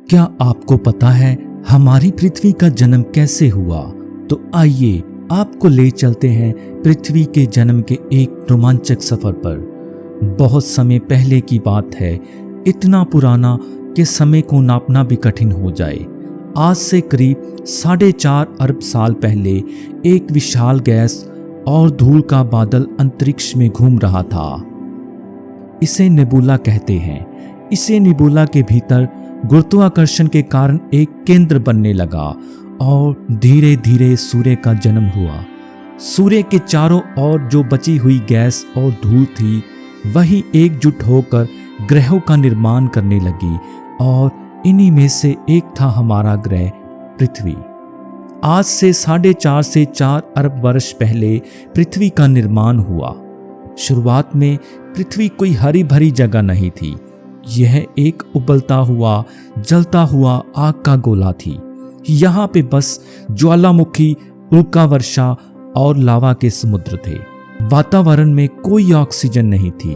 क्या आपको पता है हमारी पृथ्वी का जन्म कैसे हुआ? तो आइए आपको ले चलते हैं पृथ्वी के जन्म के एक रोमांचक सफर पर। बहुत समय पहले की बात है, इतना पुराना कि समय को नापना भी कठिन हो जाए। आज से करीब 4.5 अरब साल पहले एक विशाल गैस और धूल का बादल अंतरिक्ष में घूम रहा था। इसे नेबुला कहते हैं। इसे नेबुला के भीतर गुरुत्वाकर्षण के कारण एक केंद्र बनने लगा और धीरे धीरे सूर्य का जन्म हुआ। सूर्य के चारों ओर जो बची हुई गैस और धूल थी, वही एकजुट होकर ग्रहों का निर्माण करने लगी और इन्हीं में से एक था हमारा ग्रह पृथ्वी। आज से 4.5 से 4 अरब वर्ष पहले पृथ्वी का निर्माण हुआ। शुरुआत में पृथ्वी कोई हरी भरी जगह नहीं थी। यह एक उबलता हुआ, जलता हुआ आग का गोला थी। यहाँ पे बस ज्वालामुखी, उल्का वर्षा और लावा के समुद्र थे। वातावरण में कोई ऑक्सीजन नहीं थी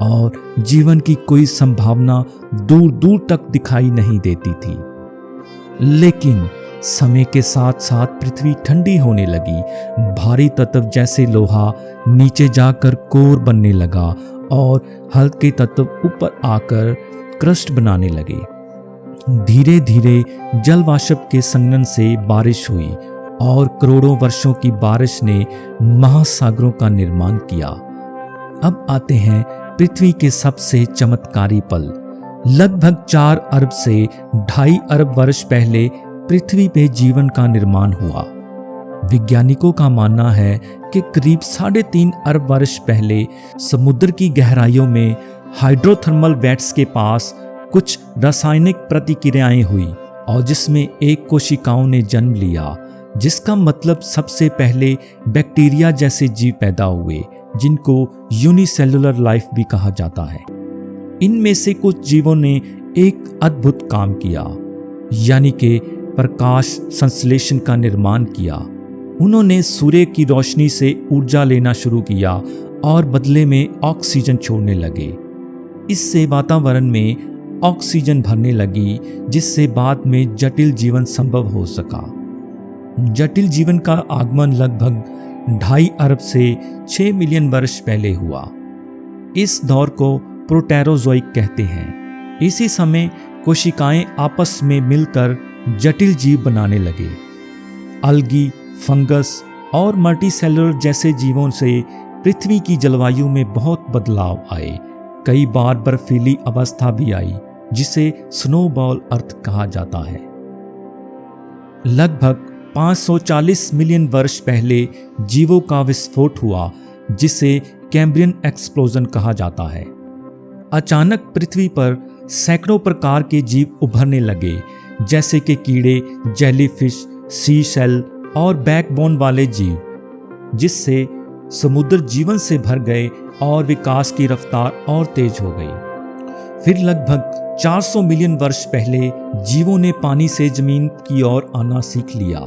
और जीवन की कोई संभावना दूर दूर तक दिखाई नहीं देती थी। लेकिन समय के साथ साथ पृथ्वी ठंडी होने लगी। भारी तत्व जैसे लोहा नीचे जाकर कोर बनने लगा और हल्के तत्व ऊपर आकर क्रस्ट बनाने लगे। धीरे धीरे जलवाष्प के संघनन से बारिश हुई और करोड़ों वर्षों की बारिश ने महासागरों का निर्माण किया। अब आते हैं पृथ्वी के सबसे चमत्कारी पल। लगभग 4 अरब से 2.5 अरब वर्ष पहले पृथ्वी पे जीवन का निर्माण हुआ। वैज्ञानिकों का मानना है कि करीब 3.5 अरब वर्ष पहले समुद्र की गहराइयों में हाइड्रोथर्मल वेंट्स के पास कुछ रासायनिक प्रतिक्रियाएं हुई और जिसमें एक कोशिकाओं ने जन्म लिया, जिसका मतलब सबसे पहले बैक्टीरिया जैसे जीव पैदा हुए, जिनको यूनिसेलुलर लाइफ भी कहा जाता है। इनमें से कुछ जीवों ने एक अद्भुत काम किया, यानी कि प्रकाश संश्लेषण का निर्माण किया। उन्होंने सूर्य की रोशनी से ऊर्जा लेना शुरू किया और बदले में ऑक्सीजन छोड़ने लगे। इससे वातावरण में ऑक्सीजन भरने लगी, जिससे बाद में जटिल जीवन संभव हो सका। जटिल जीवन का आगमन लगभग 2.5 अरब से 6 मिलियन वर्ष पहले हुआ। इस दौर को प्रोटेरोजोइक कहते हैं। इसी समय कोशिकाएं आपस में मिलकर जटिल जीव बनाने लगे। अलगी, फंगस और मल्टीसेलुलर जैसे जीवों से पृथ्वी की जलवायु में बहुत बदलाव आए। कई बार बर्फीली अवस्था भी आई, जिसे स्नोबॉल अर्थ कहा जाता है। लगभग 540 मिलियन वर्ष पहले जीवों का विस्फोट हुआ, जिसे कैम्ब्रियन एक्सप्लोजन कहा जाता है। अचानक पृथ्वी पर सैकड़ों प्रकार के जीव उभरने लगे, जैसे कि कीड़े, जेलीफिश, सी शेल और बैकबोन वाले जीव, जिससे समुद्र जीवन से भर गए और विकास की रफ्तार और तेज हो गई। फिर लगभग 400 मिलियन वर्ष पहले जीवों ने पानी से जमीन की ओर आना सीख लिया।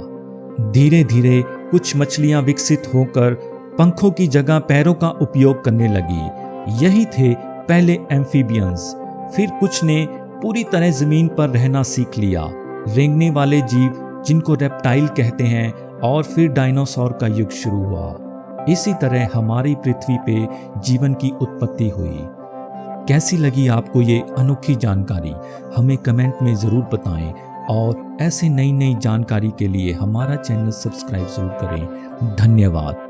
धीरे धीरे कुछ मछलियां विकसित होकर पंखों की जगह पैरों का उपयोग करने लगी। यही थे पहले एम्फीबियंस। फिर कुछ ने पूरी तरह जमीन पर रहना सीख लिया, रेंगने वाले जीव जिनको रेप्टाइल कहते हैं, और फिर डायनासोर का युग शुरू हुआ। इसी तरह हमारी पृथ्वी पे जीवन की उत्पत्ति हुई। कैसी लगी आपको ये अनोखी जानकारी? हमें कमेंट में ज़रूर बताएं और ऐसे नई नई जानकारी के लिए हमारा चैनल सब्सक्राइब जरूर करें। धन्यवाद।